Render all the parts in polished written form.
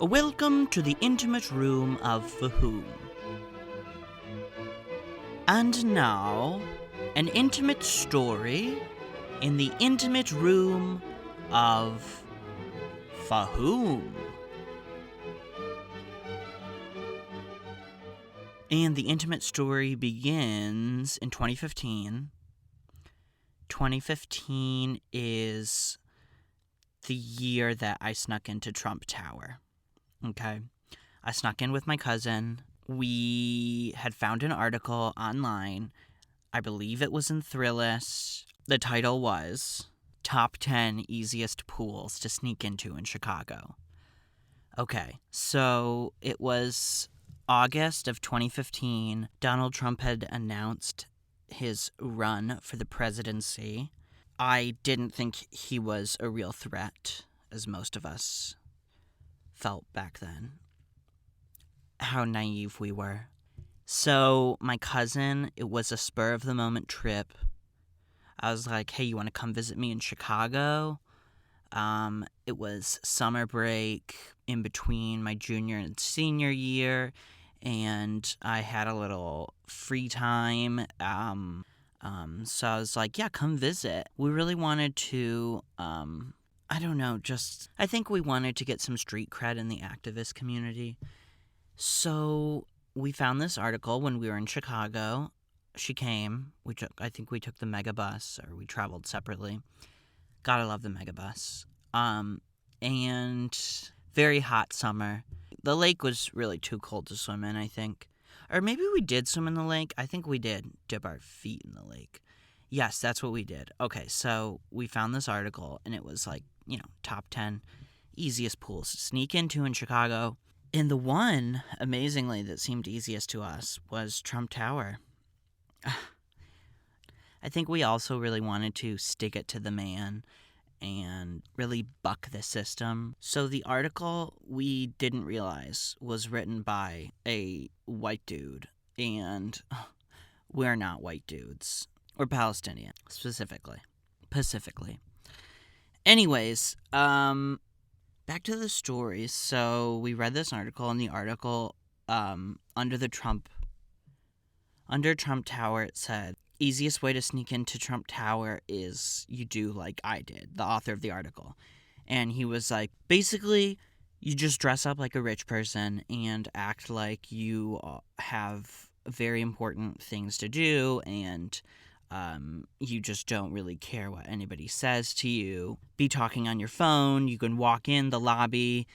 Welcome to the intimate room of Fahoome. And now, an intimate story in the intimate room of Fahoome. And the intimate story begins in 2015. 2015 is the year that I snuck into Trump Tower. Okay. I snuck in with my cousin. We had found an article online. I believe it was in Thrillist. The title was Top 10 Easiest Pools to Sneak Into in Chicago. Okay, so it was August of 2015. Donald Trump had announced his run for the presidency. I didn't think he was a real threat, as most of us felt back then. How naive we were. So my cousin, it was a spur of the moment trip. I was like, hey, you want to come visit me in Chicago? It was summer break in between my junior and senior year, and I had a little free time. So I was like, yeah, come visit. We really wanted to, I think we wanted to get some street cred in the activist community. So we found this article when we were in Chicago. She came. I think we took the megabus, or we traveled separately. Gotta love the megabus. And very hot summer. The lake was really too cold to swim in, I think. Or maybe we did swim in the lake. I think we did dip our feet in the lake. Yes, that's what we did. Okay, so we found this article, and it was like, top 10 easiest pools to sneak into in Chicago. And the one, amazingly, that seemed easiest to us was Trump Tower. I think we also really wanted to stick it to the man and really buck the system. So the article, we didn't realize, was written by a white dude, and we're not white dudes. We're Palestinian, Pacifically. Anyways, back to the story. So we read this article, and the article, under Trump Tower, it said, easiest way to sneak into Trump Tower is you do like I did, the author of the article. And he was like, basically, you just dress up like a rich person and act like you have very important things to do, and you just don't really care what anybody says to you. Be talking on your phone. You can walk in the lobby.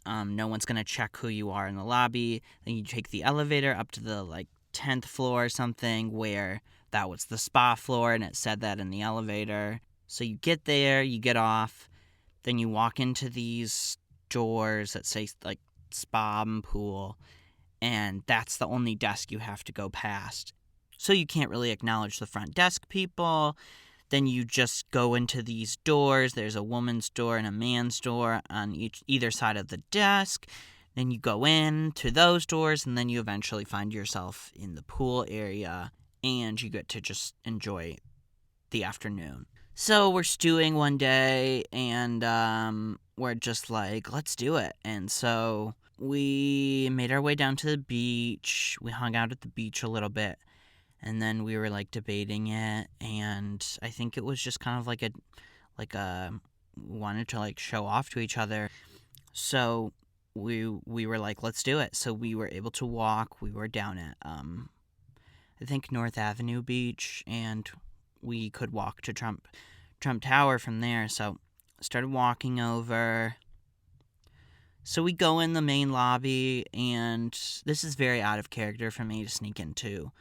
No one's going to check who you are in the lobby. Then you take the elevator up to the 10th floor or something, where that was the spa floor, and it said that in the elevator. So you get there, you get off, then you walk into these doors that say spa and pool, and that's the only desk you have to go past. So you can't really acknowledge the front desk people. Then you just go into these doors. There's a woman's door and a man's door on either side of the desk. Then you go in to those doors, and then you eventually find yourself in the pool area, and you get to just enjoy the afternoon. So we're stewing one day, and we're just like, let's do it. And so we made our way down to the beach. We hung out at the beach a little bit, and then we were debating it, and I think it was just kind of like a wanted to show off to each other. So we were like, let's do it. So we were able to walk. We were down at I think North Avenue Beach, and we could walk to Trump Tower from there. So started walking over. So we go in the main lobby, and this is very out of character for me to sneak into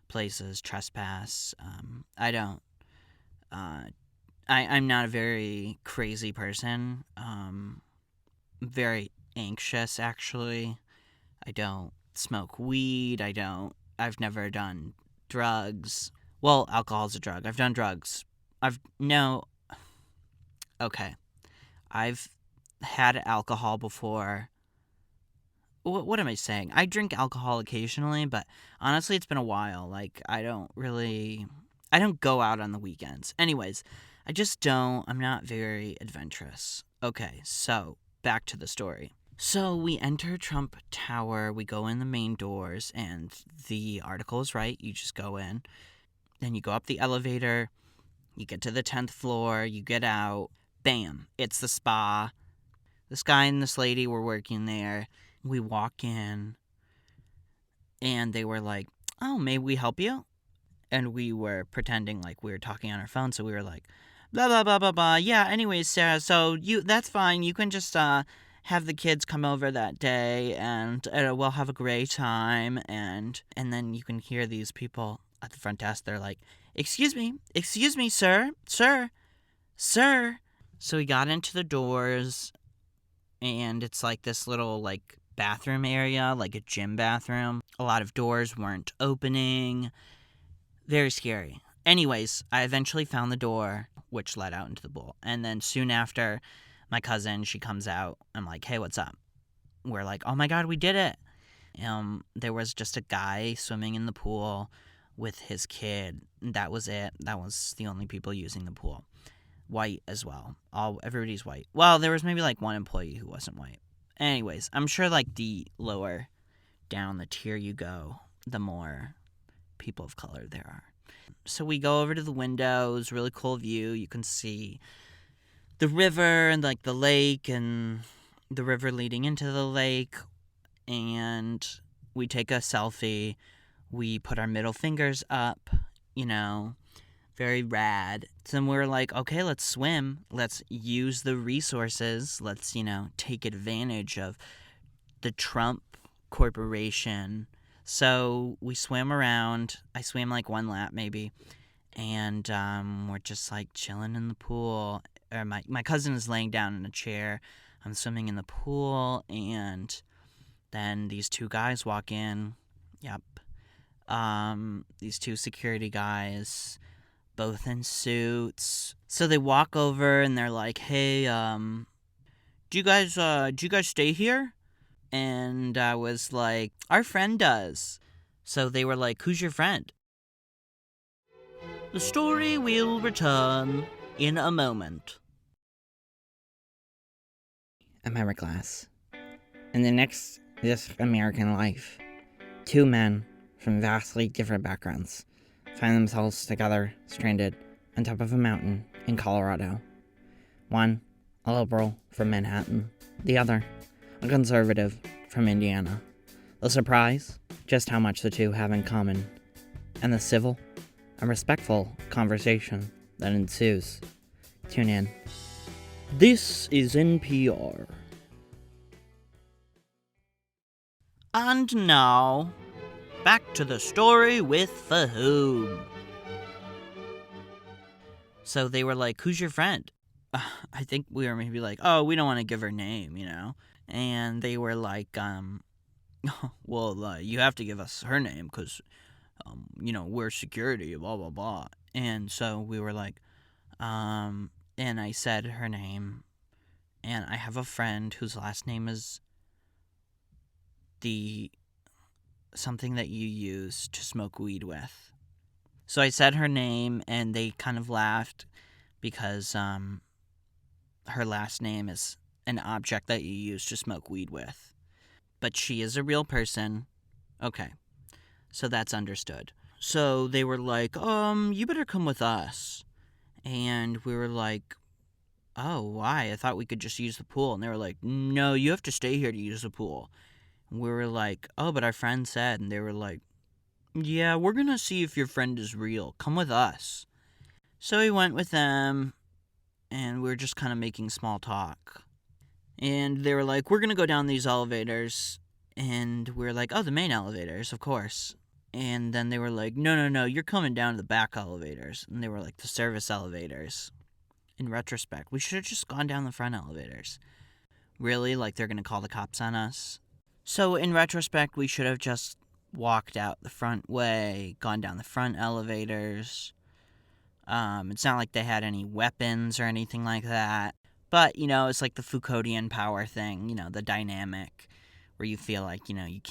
places, trespass. I'm not a very crazy person. Very anxious, actually. I don't smoke weed. I've never done drugs. Well, alcohol's a drug. I've done drugs. I've had alcohol before. What am I saying? I drink alcohol occasionally, but honestly, it's been a while. I don't go out on the weekends. Anyways, I'm not very adventurous. Okay, so back to the story. So we enter Trump Tower, we go in the main doors, and the article is right. You just go in. Then you go up the elevator, you get to the 10th floor, you get out. Bam, it's the spa. This guy and this lady were working there. We walk in, and they were like, "Oh, may we help you?" And we were pretending like we were talking on our phone, so we were like, blah blah blah blah blah. Yeah, anyways, Sarah, so that's fine. You can just have the kids come over that day, and we'll have a great time. And then you can hear these people at the front desk. They're like, excuse me, sir, sir, sir. So we got into the doors, and it's like this little like bathroom area, like a gym bathroom. A lot of doors weren't opening. Very scary. Anyways, I eventually found the door, which led out into the pool. And then soon after, my cousin, she comes out. I'm like, hey, what's up? We're like, oh my God, we did it. There was just a guy swimming in the pool with his kid. That was it. That was the only people using the pool. White as well. Everybody's white. Well, there was maybe like one employee who wasn't white. Anyways, I'm sure like the lower down the tier you go, the more people of color there are. So we go over to the windows, really cool view. You can see the river and like the lake and the river leading into the lake. And we take a selfie. We put our middle fingers up, very rad. So then we were like, okay, let's swim. Let's use the resources. Let's, take advantage of the Trump Corporation. So we swam around. I swam like one lap maybe. And we're just like chilling in the pool. Or my cousin is laying down in a chair. I'm swimming in the pool. And then these two guys walk in. Yep. These two security guys, both in suits. So they walk over and they're like, hey, do you guys stay here? And I was like, our friend does. So they were like, who's your friend? The story will return in a moment. I'm Ira Glass. In the next This American Life, two men from vastly different backgrounds find themselves together, stranded on top of a mountain in Colorado. One, a liberal from Manhattan. The other, a conservative from Indiana. The surprise? Just how much the two have in common. And the civil and respectful conversation that ensues. Tune in. This is NPR. And now, back to the story with Fahoome. So they were like, who's your friend? I think we were maybe like, oh, we don't want to give her name, And they were like, well, you have to give us her name because, we're security, blah, blah, blah. And so we were like, and I said her name. And I have a friend whose last name is something that you use to smoke weed with. So I said her name, and they kind of laughed because her last name is an object that you use to smoke weed with. But she is a real person. Okay, so that's understood. So they were like, you better come with us. And we were like, oh, why? I thought we could just use the pool. And they were like, no, you have to stay here to use the pool. And we were like, oh, but our friend said. And they were like, yeah, we're going to see if your friend is real. Come with us. So we went with them, and we were just kind of making small talk. And they were like, we're going to go down these elevators. And we were like, oh, the main elevators, of course. And then they were like, no, you're coming down to the back elevators. And they were like, the service elevators. In retrospect, we should have just gone down the front elevators. Really? Like they're going to call the cops on us? So in retrospect, we should have just walked out the front way, gone down the front elevators. It's not like they had any weapons or anything like that. But, it's like the Foucauldian power thing, the dynamic where you feel like, you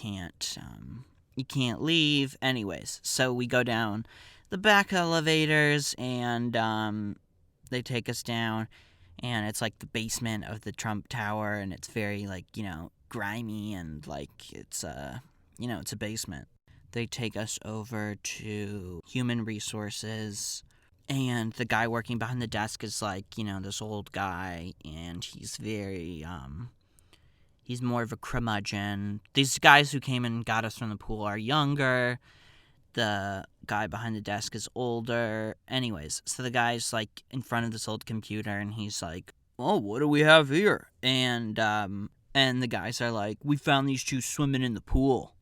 can't leave. Anyways, so we go down the back elevators and they take us down. and it's like the basement of the Trump Tower, and it's very like grimy, and like it's it's a basement. They take us over to human resources, and the guy working behind the desk is like this old guy, and he's more of a curmudgeon. These guys who came and got us from the pool are younger. The guy behind the desk is older. Anyways, so the guy's like in front of this old computer, and he's like, "Oh, what do we have here?" And the guys are like, "We found these two swimming in the pool,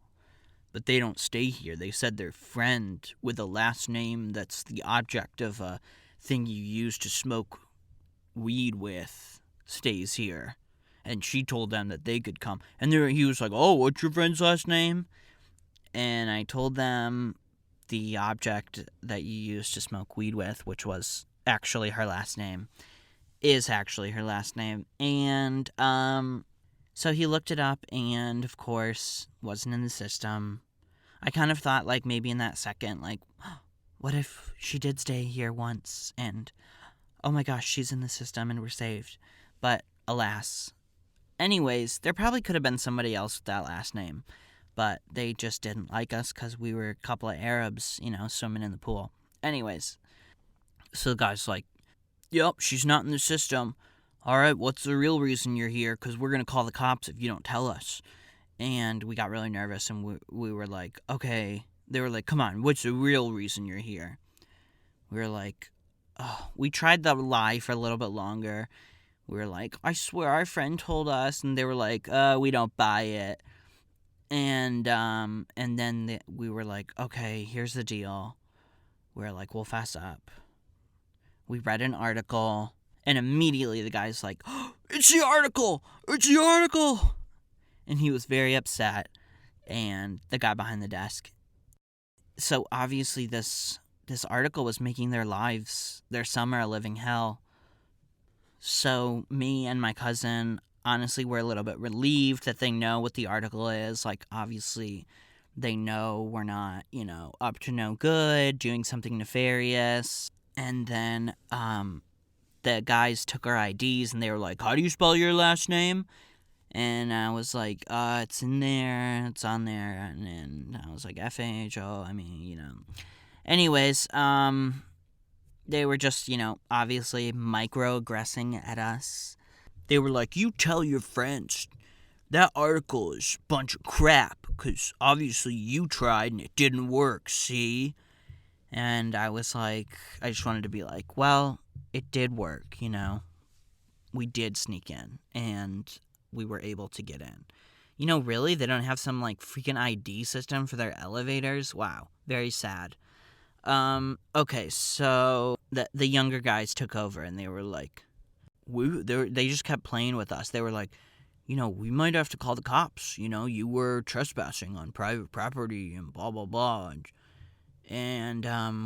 but they don't stay here. They said their friend with a last name that's the object of a thing you use to smoke weed with stays here." And she told them that they could come. And he was like, "Oh, what's your friend's last name?" And I told them the object that you use to smoke weed with, which was actually her last name, is actually her last name. And so he looked it up, and of course, wasn't in the system. I kind of thought, like, maybe in that second, like, what if she did stay here once, and oh my gosh, she's in the system and we're saved. But alas. Anyways, there probably could have been somebody else with that last name, but they just didn't like us because we were a couple of Arabs, swimming in the pool. Anyways, so the guy's like, "Yep, she's not in the system. All right, what's the real reason you're here? Because we're going to call the cops if you don't tell us." And we got really nervous, and we were like, "Okay." They were like, "Come on, what's the real reason you're here?" We were like, oh. We tried the lie for a little bit longer. We were like, "I swear our friend told us," and they were like, "We don't buy it." And then we were like, "Okay, here's the deal." We were like, "We'll fess up." We read an article, and immediately the guy's like, "Oh, it's the article! It's the article!" And he was very upset, and the guy behind the desk. So obviously this article was making their summer, a living hell. So me and my cousin, honestly, were a little bit relieved that they know what the article is. Like, obviously, they know we're not, up to no good, doing something nefarious. And then the guys took our IDs, and they were like, "How do you spell your last name?" And I was like, "It's in there, it's on there." And then I was like, "FAHO, Anyways, they were just, obviously microaggressing at us. They were like, "You tell your friends that article is a bunch of crap, because obviously you tried and it didn't work, see?" And I was like, I just wanted to be like, well, it did work, We did sneak in, and we were able to get in. Really? They don't have some, like, freaking ID system for their elevators? Wow. Very sad. Okay, so the younger guys took over, and they were like, they just kept playing with us. They were like, "We might have to call the cops. You were trespassing on private property and blah, blah, blah." And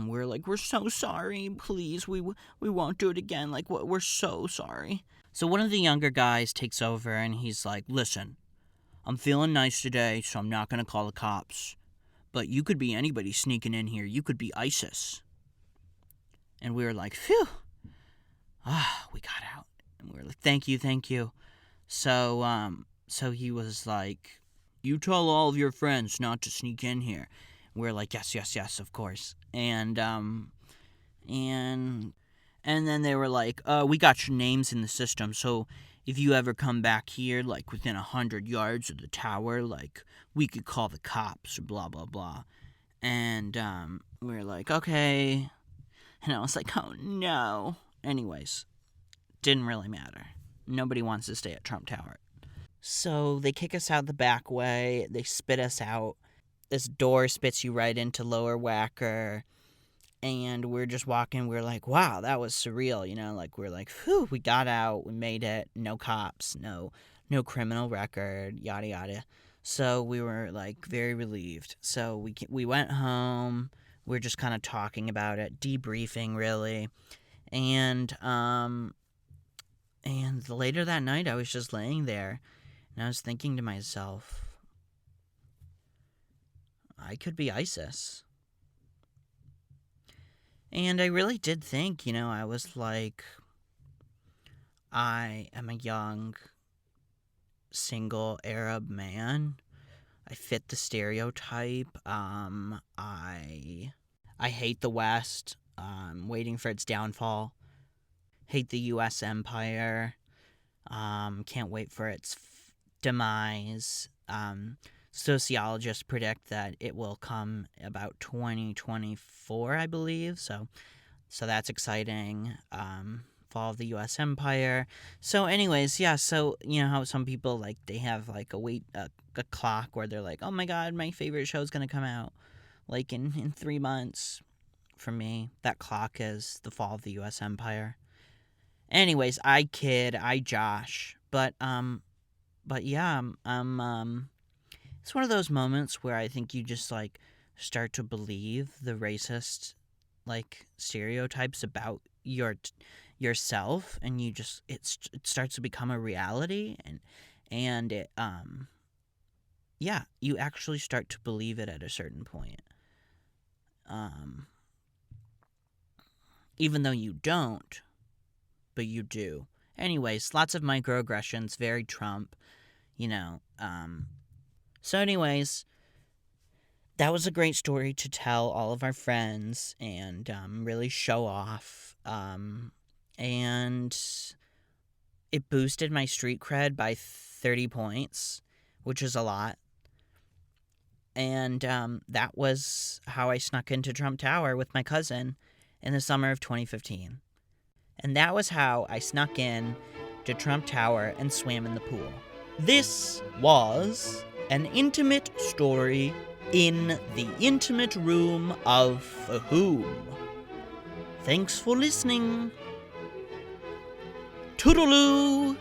we're like, "We're so sorry. Please, we won't do it again. Like, we're so sorry." So one of the younger guys takes over, and he's like, "Listen, I'm feeling nice today, so I'm not going to call the cops. But you could be anybody sneaking in here. You could be ISIS." And we were like, "Phew." We got out. And we were like, "Thank you, thank you." So he was like, "You tell all of your friends not to sneak in here." And we were like, "Yes, yes, yes, of course." And then they were like, "We got your names in the system, so if you ever come back here, like within 100 yards of the tower, like we could call the cops or blah, blah, blah." And we were like, "Okay." And I was like, "Oh no." Anyways, didn't really matter. Nobody wants to stay at Trump Tower. So they kick us out the back way. They spit us out. This door spits you right into Lower Wacker. And we're just walking. We're like, wow, that was surreal. Like, we're like, phew, we got out. We made it. No cops. No criminal record. Yada, yada. So we were, like, very relieved. So we went home. We were just kind of talking about it. Debriefing, really. And later that night, I was just laying there, and I was thinking to myself, I could be ISIS. And I really did think, I was like, I am a young, single Arab man. I fit the stereotype. I hate the West. Waiting for its downfall. Hate the U.S. empire. Can't wait for its demise. Sociologists predict that it will come about 2024, I believe. So that's exciting. Fall of the U.S. empire. So, anyways, yeah. So you know how some people like they have like a clock where they're like, oh my god, my favorite show's gonna come out like in 3 months. For me, that clock is the fall of the U.S. empire. Anyways, I kid, I Josh, but yeah, it's one of those moments where I think you just like start to believe the racist like stereotypes about yourself, and you just it starts to become a reality, and it yeah, you actually start to believe it at a certain point. Um, Even though you don't, but you do. Anyways, lots of microaggressions, very Trump, you know. So, anyways, that was a great story to tell all of our friends and really show off. And it boosted my street cred by 30 points, which is a lot. And that was how I snuck into Trump Tower with my cousin in the summer of 2015. And that was how I snuck in to Trump Tower and swam in the pool. This was an intimate story in the intimate room of Fahoome. Thanks for listening. Toodaloo!